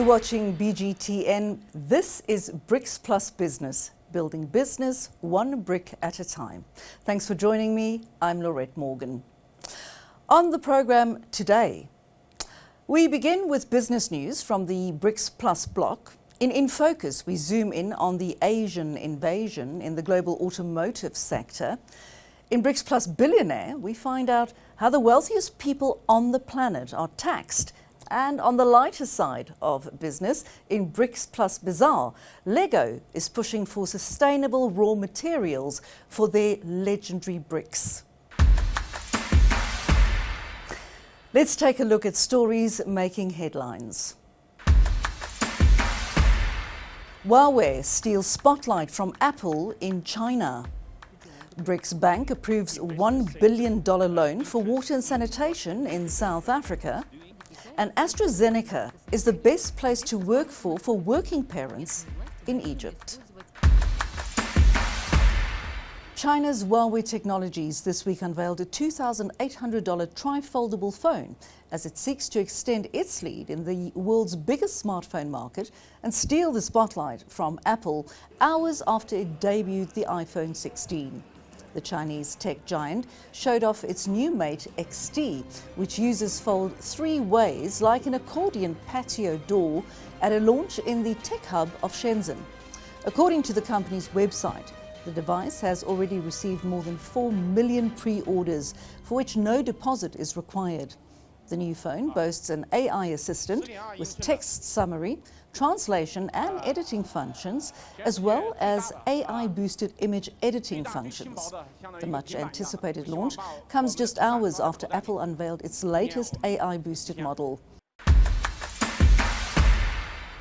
You're watching BGTN. This is BRICS Plus Business, building business one brick at a time. Thanks for joining me. I'm Laurette Morgan. On the program today, we begin with business news from the BRICS Plus bloc. In Focus, we zoom in on the Asian invasion in the global automotive sector. In BRICS Plus Billionaire, we find out how the wealthiest people on the planet are taxed. And on the lighter side of business, in BRICS Plus Bazaar, Lego is pushing for sustainable raw materials for their legendary bricks. Let's take a look at stories making headlines. Huawei steals spotlight from Apple in China. BRICS Bank approves $1 billion loan for water and sanitation in South Africa. And AstraZeneca is the best place to work for working parents in Egypt. China's Huawei Technologies this week unveiled a $2,800 tri-foldable phone as it seeks to extend its lead in the world's biggest smartphone market and steal the spotlight from Apple hours after it debuted the iPhone 16. The Chinese tech giant showed off its new Mate XT, which users fold 3 ways like an accordion patio door at a launch in the tech hub of Shenzhen. According to the company's website, the device has already received more than 4 million pre-orders, for which no deposit is required. The new phone boasts an AI assistant with text summary, translation and editing functions, as well as AI-boosted image editing functions. The much-anticipated launch comes just hours after Apple unveiled its latest AI-boosted model.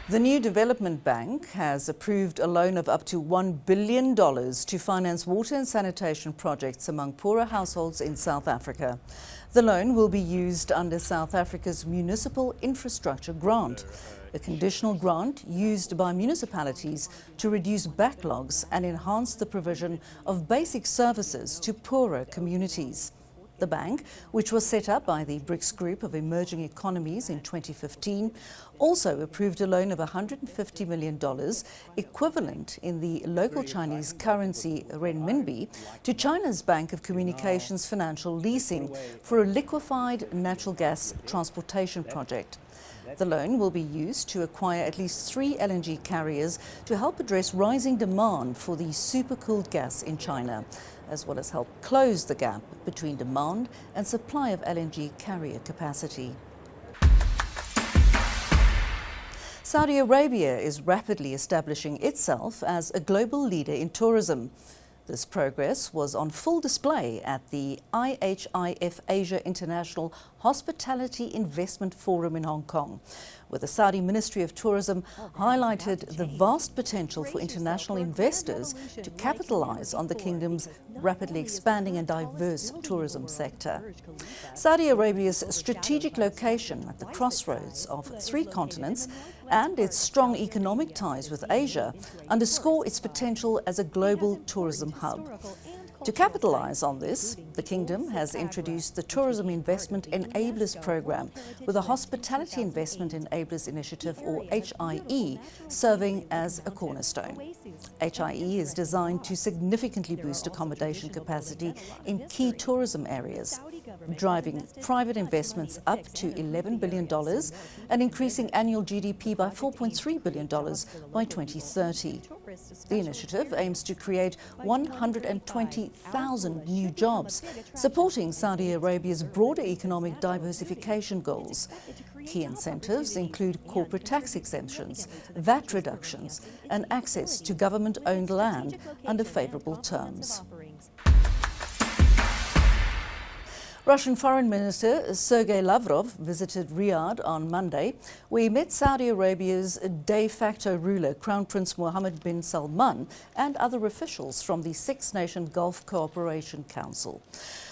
The New Development Bank has approved a loan of up to $1 billion to finance water and sanitation projects among poorer households in South Africa. The loan will be used under South Africa's Municipal Infrastructure Grant, a conditional grant used by municipalities to reduce backlogs and enhance the provision of basic services to poorer communities. The bank, which was set up by the BRICS Group of Emerging Economies in 2015, also approved a loan of $150 million, equivalent in the local Chinese currency renminbi, to China's Bank of Communications Financial Leasing for a liquefied natural gas transportation project. The loan will be used to acquire at least 3 LNG carriers to help address rising demand for the supercooled gas in China, as well as help close the gap between demand and supply of LNG carrier capacity. Saudi Arabia is rapidly establishing itself as a global leader in tourism. This progress was on full display at the IHIF Asia International Hospitality Investment Forum in Hong Kong, where the Saudi Ministry of Tourism highlighted the vast potential for international investors to capitalize on the kingdom's rapidly expanding and diverse tourism sector. Saudi Arabia's strategic location at the crossroads of 3 continents and its strong economic ties with Asia underscore its potential as a global tourism hub. To capitalize on this, the Kingdom has introduced the Tourism Investment Enablers Program, with the Hospitality Investment Enablers Initiative, or HIE, serving as a cornerstone. HIE is designed to significantly boost accommodation capacity in key tourism areas, driving private investments up to $11 billion and increasing annual GDP by $4.3 billion by 2030. The initiative aims to create 120,000 new jobs, supporting Saudi Arabia's broader economic diversification goals. Key incentives include corporate tax exemptions, VAT reductions, and access to government-owned land under favorable terms. Russian Foreign Minister Sergei Lavrov visited Riyadh on Monday, where he met Saudi Arabia's de facto ruler, Crown Prince Mohammed bin Salman, and other officials from the Six-Nation Gulf Cooperation Council.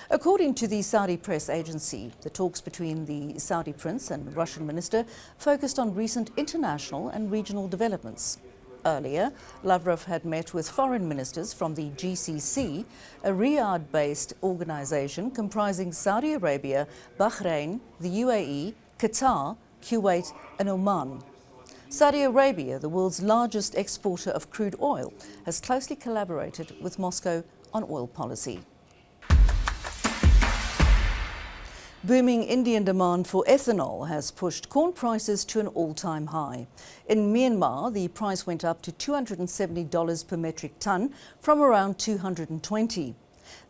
According to the Saudi press agency, the talks between the Saudi prince and Russian minister focused on recent international and regional developments. Earlier, Lavrov had met with foreign ministers from the GCC, a Riyadh-based organization comprising Saudi Arabia, Bahrain, the UAE, Qatar, Kuwait and Oman. Saudi Arabia, the world's largest exporter of crude oil, has closely collaborated with Moscow on oil policy. Booming Indian demand for ethanol has pushed corn prices to an all-time high. In Myanmar, the price went up to $270 per metric tonne from around $220.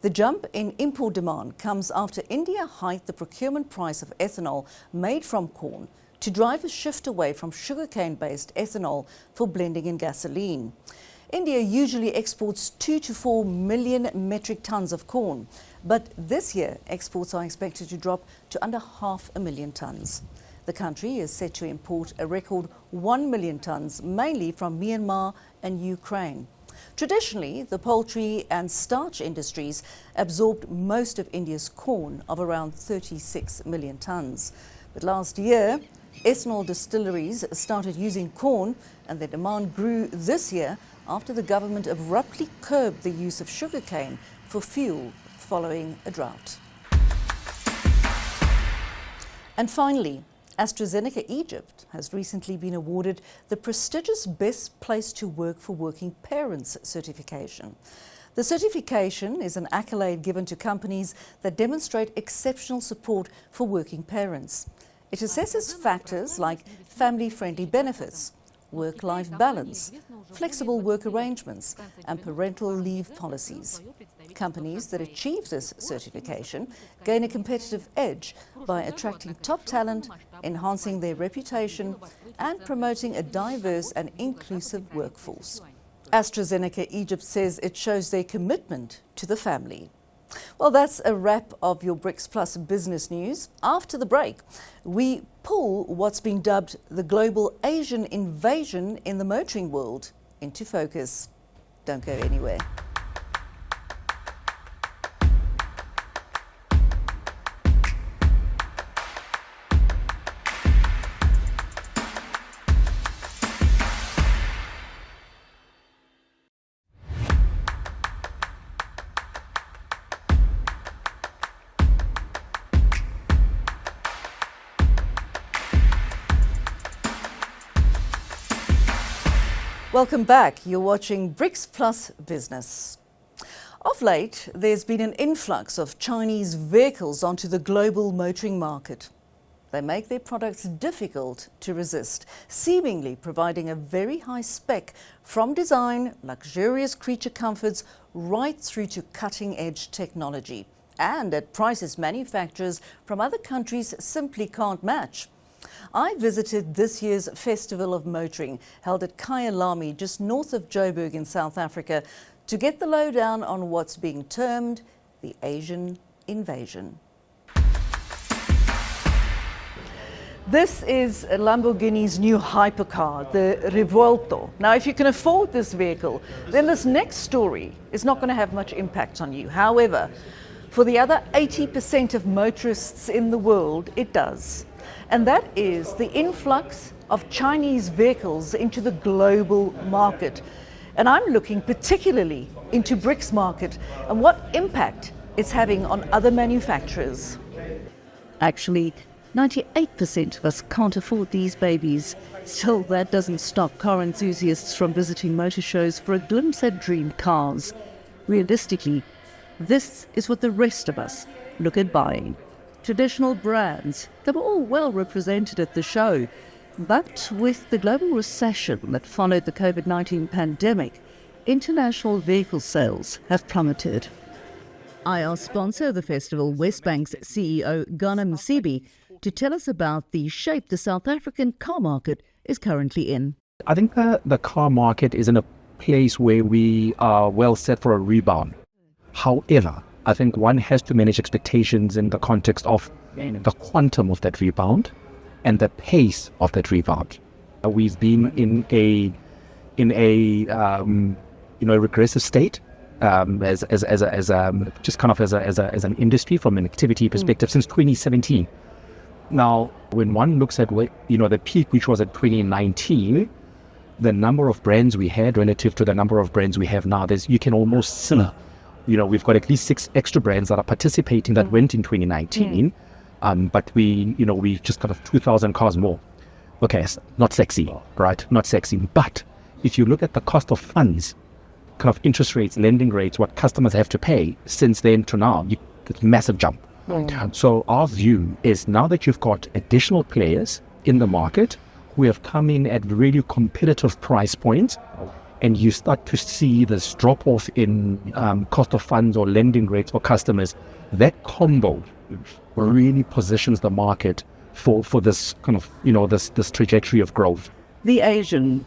The jump in import demand comes after India hiked the procurement price of ethanol made from corn to drive a shift away from sugarcane-based ethanol for blending in gasoline. India usually exports 2 to 4 million metric tonnes of corn, but this year exports are expected to drop to under 500,000 tonnes. The country is set to import a record 1 million tonnes, mainly from Myanmar and Ukraine. Traditionally, the poultry and starch industries absorbed most of India's corn of around 36 million tonnes. But last year, ethanol distilleries started using corn, and the demand grew this year after the government abruptly curbed the use of sugarcane for fuel following a drought. And finally, AstraZeneca Egypt has recently been awarded the prestigious Best Place to Work for Working Parents certification. The certification is an accolade given to companies that demonstrate exceptional support for working parents. It assesses factors like family-friendly benefits, work-life balance, flexible work arrangements, and parental leave policies. Companies that achieve this certification gain a competitive edge by attracting top talent, enhancing their reputation, and promoting a diverse and inclusive workforce. AstraZeneca Egypt says it shows their commitment to the family. Well, that's a wrap of your BRICS Plus business news. After the break, we pull what's been dubbed the global Asian invasion in the motoring world into focus. Don't go anywhere. Welcome back. You're watching BRICS Plus Business. Of late, there's been an influx of Chinese vehicles onto the global motoring market. They make their products difficult to resist, seemingly providing a very high spec from design, luxurious creature comforts, right through to cutting-edge technology, and at prices manufacturers from other countries simply can't match. I visited this year's Festival of Motoring, held at Kyalami, just north of Joburg in South Africa, to get the lowdown on what's being termed the Asian invasion. This is Lamborghini's new hypercar, the Revuelto. Now, if you can afford this vehicle, then this next story is not going to have much impact on you. However, for the other 80% of motorists in the world, it does. And that is the influx of Chinese vehicles into the global market. And I'm looking particularly into BRICS market and what impact it's having on other manufacturers. Actually, 98% of us can't afford these babies. Still, that doesn't stop car enthusiasts from visiting motor shows for a glimpse at dream cars. Realistically, this is what the rest of us look at buying. Traditional brands that were all well represented at the show. But with the global recession that followed the COVID-19 pandemic, international vehicle sales have plummeted. I asked sponsor of the festival, Westbank's CEO Ghana Msibi, to tell us about the shape the South African car market is currently in. I think the car market is in a place where we are well set for a rebound. However, I think one has to manage expectations in the context of the quantum of that rebound and the pace of that rebound. We've been in a regressive state as an industry from an activity perspective since 2017. Now, when one looks at the peak, which was at 2019, the number of brands we had relative to the number of brands we have now, you can almost see. We've got at least 6 extra brands that are participating that went in 2019, but we just got 2,000 cars more. Okay, not sexy, right? Not sexy. But if you look at the cost of funds, kind of interest rates, lending rates, what customers have to pay since then to now, it's a massive jump. So our view is now that you've got additional players in the market who have come in at really competitive price points, and you start to see this drop off in cost of funds or lending rates for customers, that combo really positions the market for this kind of, this trajectory of growth. The Asian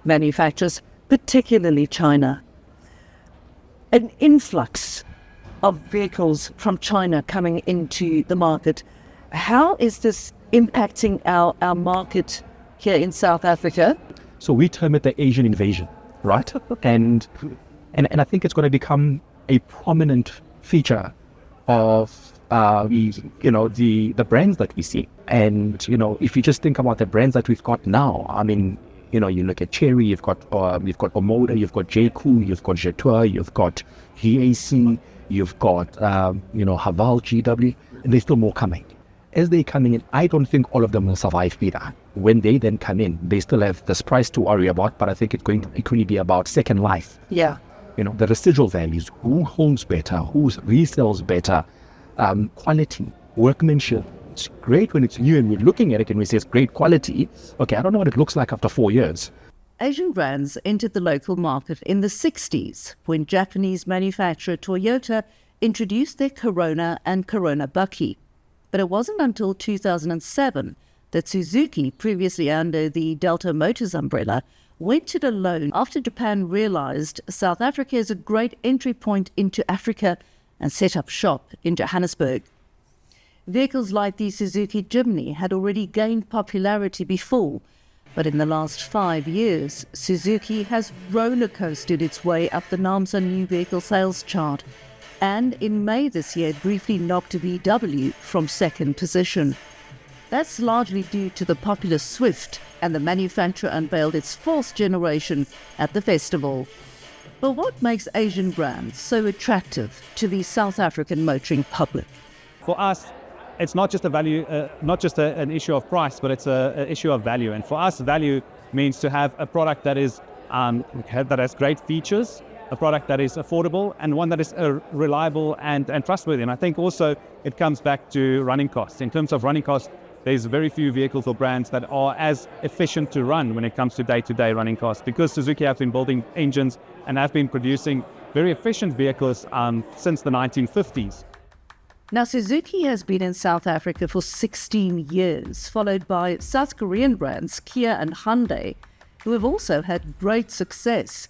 manufacturers, particularly China, an influx of vehicles from China coming into the market. How is this impacting our market here in South Africa? So we term it the Asian invasion, right? And I think it's going to become a prominent feature of the brands that we see. And if you just think about the brands that we've got now, I mean, you look at Chery, you've got Omoda, you've got J-Coup, you've got Jetua, you've got GAC, you've got Haval, GW, and there's still more coming. As they're coming in, I don't think all of them will survive either. When they then come in, they still have this price to worry about, but I think it's going to be about second life. Yeah. The residual values, who holds better, who resells better, quality, workmanship. It's great when it's new and we're looking at it and we say it's great quality. Okay, I don't know what it looks like after 4 years. Asian brands entered the local market in the 60s when Japanese manufacturer Toyota introduced their Corona and Corona Bucky. But it wasn't until 2007 that Suzuki, previously under the Delta Motors umbrella, went it alone after Japan realized South Africa is a great entry point into Africa and set up shop in Johannesburg. Vehicles like the Suzuki Jimny had already gained popularity before, but in the last 5 years, Suzuki has roller-coasted its way up the NAAMSA new vehicle sales chart, and in May this year briefly knocked VW from second position. That's largely due to the popular Swift, and the manufacturer unveiled its fourth generation at the festival. But what makes Asian brands so attractive to the South African motoring public? For us, it's not just a value, not just an issue of price, but it's an issue of value. And for us, value means to have a product that is that has great features, a product that is affordable, and one that is reliable and trustworthy. And I think also it comes back to running costs. In terms of running costs, there's very few vehicles or brands that are as efficient to run when it comes to day-to-day running costs, because Suzuki have been building engines and have been producing very efficient vehicles since the 1950s. Now, Suzuki has been in South Africa for 16 years, followed by South Korean brands Kia and Hyundai, who have also had great success.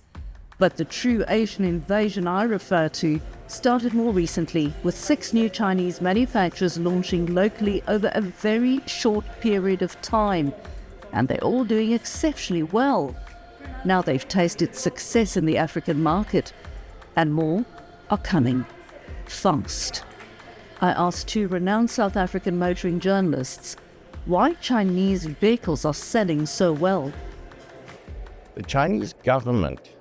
But the true Asian invasion I refer to started more recently, with 6 new Chinese manufacturers launching locally over a very short period of time. And they're all doing exceptionally well. Now they've tasted success in the African market, and more are coming fast. I asked 2 renowned South African motoring journalists why Chinese vehicles are selling so well. The Chinese government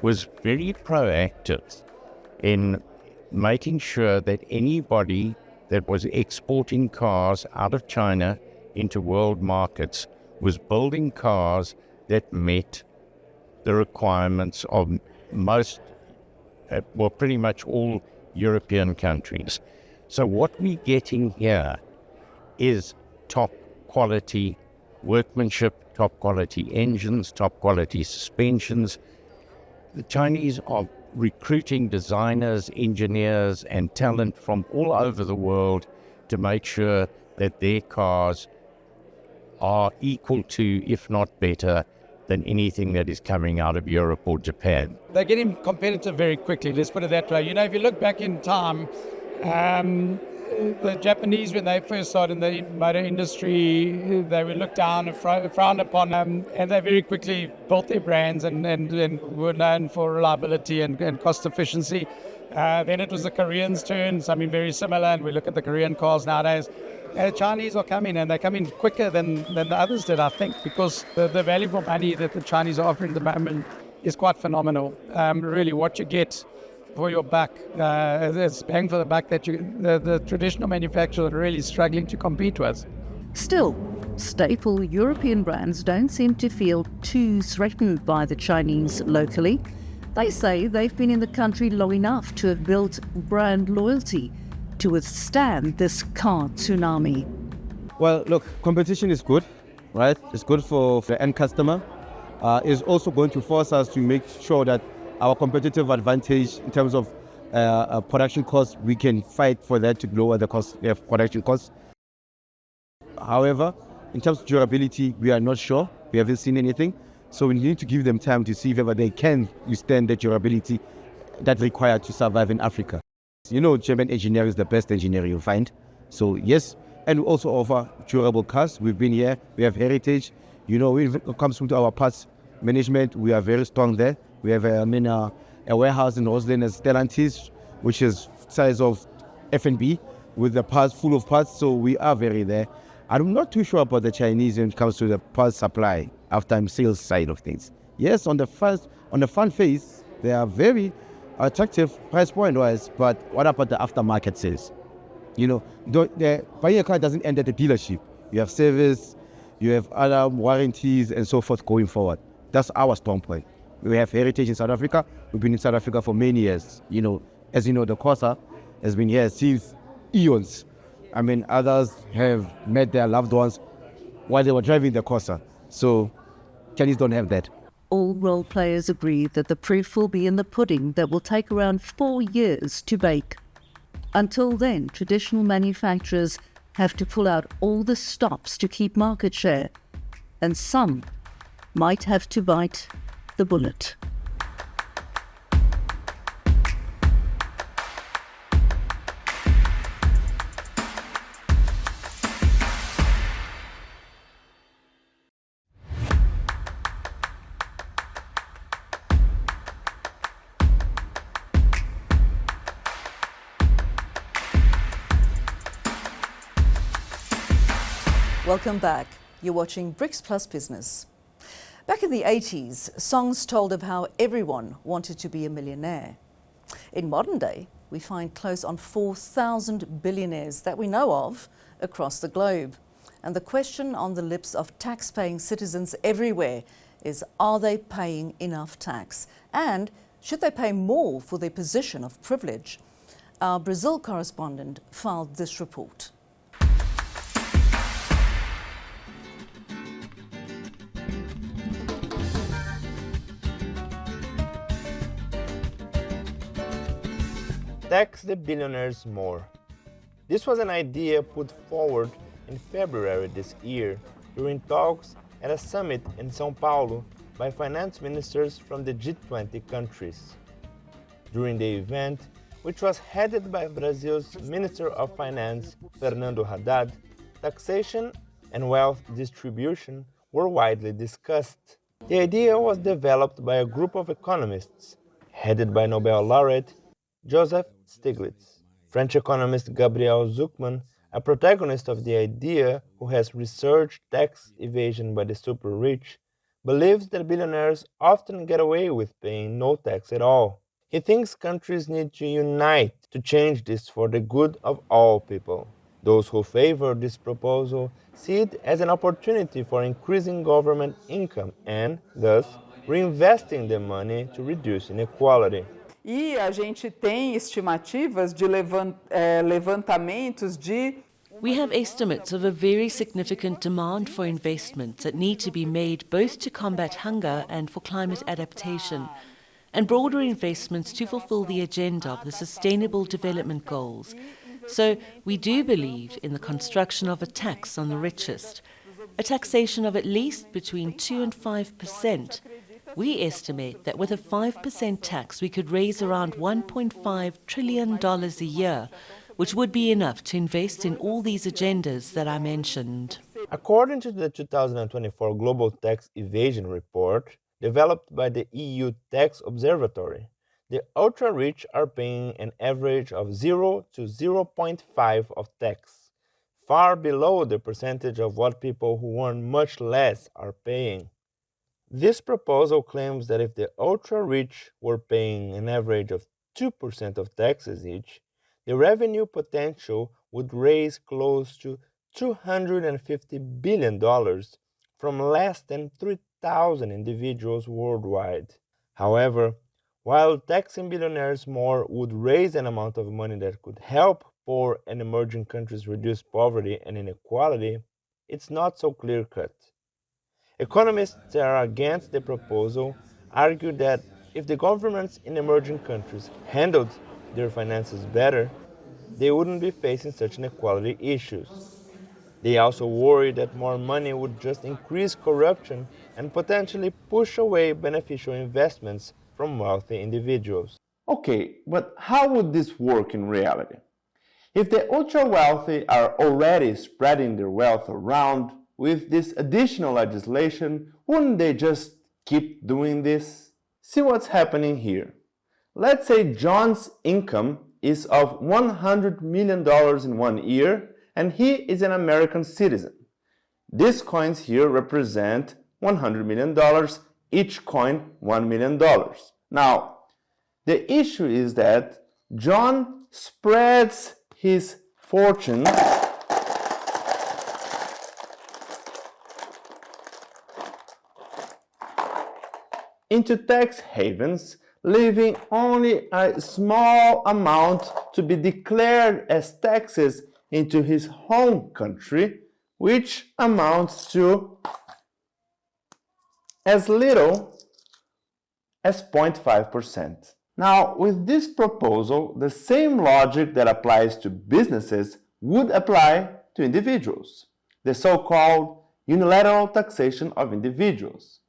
was very proactive in making sure that anybody that was exporting cars out of China into world markets was building cars that met the requirements of most, pretty much all European countries. So what we're getting here is top quality workmanship, top quality engines, top quality suspensions. The Chinese are recruiting designers, engineers, and talent from all over the world to make sure that their cars are equal to, if not better, than anything that is coming out of Europe or Japan. They're getting competitive very quickly, let's put it that way. If you look back in time, the Japanese, when they first started in the motor industry, they were looked down and frowned upon, and they very quickly built their brands and were known for reliability and cost efficiency. Then it was the Koreans' turn, something very similar, and we look at the Korean cars nowadays. The Chinese are coming, and they're coming quicker than the others did, I think, because the value for money that the Chinese are offering at the moment is quite phenomenal. Really, what you get for your buck, it's bang for the buck that the traditional manufacturers are really struggling to compete with. Still, Staple European brands don't seem to feel too threatened by the Chinese locally. They say they've been in the country long enough to have built brand loyalty to withstand this car tsunami. Well, look, competition is good, right? It's good for the end customer. It's also going to force us to make sure that our competitive advantage in terms of production costs, we can fight for that to lower the cost of production costs. However, in terms of durability, we are not sure. We haven't seen anything. So we need to give them time to see if ever they can withstand the durability that's required to survive in Africa. You know, German engineering is the best engineering you'll find. So yes, and we also offer durable cars. We've been here, we have heritage. You know, when it comes to our parts management, we are very strong there. We have a warehouse in Roslyn as Stellantis, which is size of F&B with the parts full of parts. So we are very there. I'm not too sure about the Chinese when it comes to the parts supply after sales side of things. Yes, on the front face, they are very attractive price point wise, but what about the aftermarket sales? You know, buying a car doesn't end at the dealership. You have service, you have other warranties and so forth going forward. That's our strong point. We have heritage in South Africa. We've been in South Africa for many years. You know, as you know, the Corsa has been here since eons. I mean, others have met their loved ones while they were driving the Corsa. So Chinese don't have that. All role players agree that the proof will be in the pudding that will take around 4 years to bake. Until then, traditional manufacturers have to pull out all the stops to keep market share, and some might have to bite the bullet. Welcome back. You're watching BRICS Plus Business. Back in the 80s, songs told of how everyone wanted to be a millionaire. In modern day, we find close on 4,000 billionaires that we know of across the globe. And the question on the lips of tax-paying citizens everywhere is, are they paying enough tax? And should they pay more for their position of privilege? Our Brazil correspondent filed this report. Tax the billionaires more. This was an idea put forward in February this year during talks at a summit in São Paulo by finance ministers from the G20 countries. During the event, which was headed by Brazil's Minister of Finance, Fernando Haddad, taxation and wealth distribution were widely discussed. The idea was developed by a group of economists, headed by Nobel laureate Joseph Stiglitz. French economist Gabriel Zucman, a protagonist of the idea who has researched tax evasion by the super-rich, believes that billionaires often get away with paying no tax at all. He thinks countries need to unite to change this for the good of all people. Those who favor this proposal see it as an opportunity for increasing government income and, thus, reinvesting the money to reduce inequality. E a gente tem estimativas de levantamentos de... We have estimates of a very significant demand for investments that need to be made both to combat hunger and for climate adaptation, and broader investments to fulfill the agenda of the Sustainable Development Goals. So we do believe in the construction of a tax on the richest, a taxation of at least between 2 and 5%. We estimate that with a 5% tax, we could raise around $1.5 trillion a year, which would be enough to invest in all these agendas that I mentioned. According to the 2024 Global Tax Evasion Report, developed by the EU Tax Observatory, the ultra-rich are paying an average of 0 to 0.5 of tax, far below the percentage of what people who earn much less are paying. This proposal claims that if the ultra-rich were paying an average of 2% of taxes each, the revenue potential would raise close to $250 billion from less than 3,000 individuals worldwide. However, while taxing billionaires more would raise an amount of money that could help poor and emerging countries reduce poverty and inequality, it's not so clear-cut. Economists that are against the proposal argue that if the governments in emerging countries handled their finances better, they wouldn't be facing such inequality issues. They also worry that more money would just increase corruption and potentially push away beneficial investments from wealthy individuals. Okay, but how would this work in reality? If the ultra-wealthy are already spreading their wealth around, with this additional legislation, wouldn't they just keep doing this? See what's happening here. Let's say John's income is of $100 million in 1 year, and he is an American citizen. These coins here represent $100 million, each coin $1 million. Now, the issue is that John spreads his fortune into tax havens, leaving only a small amount to be declared as taxes into his home country, which amounts to as little as 0.5%. Now, with this proposal, the same logic that applies to businesses would apply to individuals, the so-called unilateral taxation of individuals.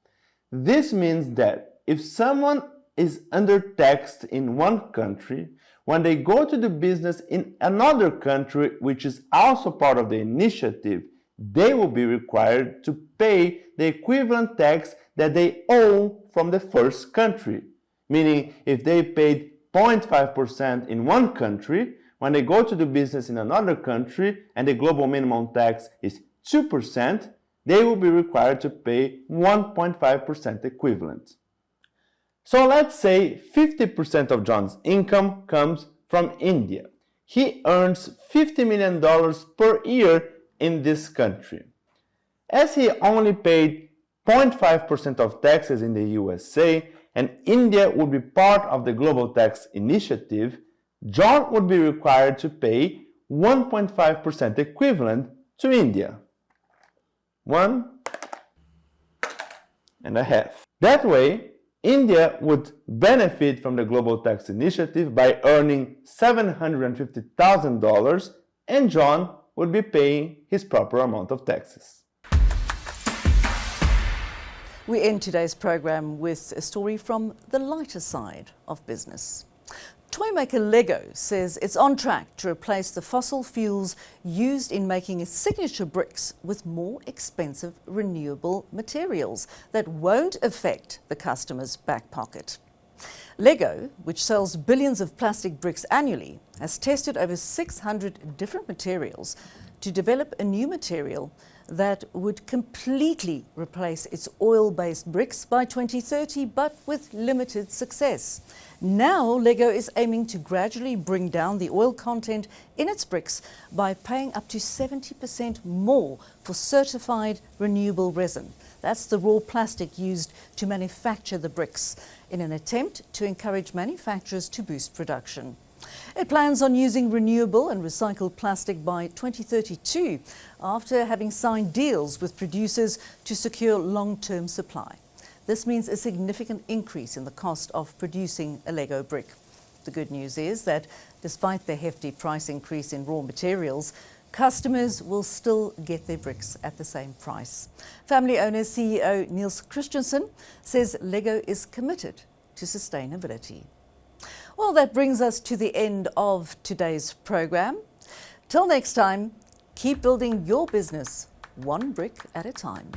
This means that if someone is undertaxed in one country, when they go to do business in another country, which is also part of the initiative, they will be required to pay the equivalent tax that they owe from the first country. Meaning, if they paid 0.5% in one country, when they go to do business in another country and the global minimum tax is 2%, they will be required to pay 1.5% equivalent. So let's say 50% of John's income comes from India. He earns $50 million per year in this country. As he only paid 0.5% of taxes in the USA, and India would be part of the global tax initiative, John would be required to pay 1.5% equivalent to India. 1.5. That way, India would benefit from the global tax initiative by earning $750,000, and John would be paying his proper amount of taxes. We end today's program with a story from the lighter side of business. Toy maker Lego says it's on track to replace the fossil fuels used in making its signature bricks with more expensive renewable materials that won't affect the customer's back pocket. Lego, which sells billions of plastic bricks annually, has tested over 600 different materials to develop a new material that would completely replace its oil-based bricks by 2030, but with limited success. Now, Lego is aiming to gradually bring down the oil content in its bricks by paying up to 70% more for certified renewable resin. That's the raw plastic used to manufacture the bricks, in an attempt to encourage manufacturers to boost production. It plans on using renewable and recycled plastic by 2032, after having signed deals with producers to secure long-term supply. This means a significant increase in the cost of producing a Lego brick. The good news is that despite the hefty price increase in raw materials, customers will still get their bricks at the same price. Family owner CEO Niels Christensen says Lego is committed to sustainability. Well, that brings us to the end of today's program. Till next time, keep building your business one brick at a time.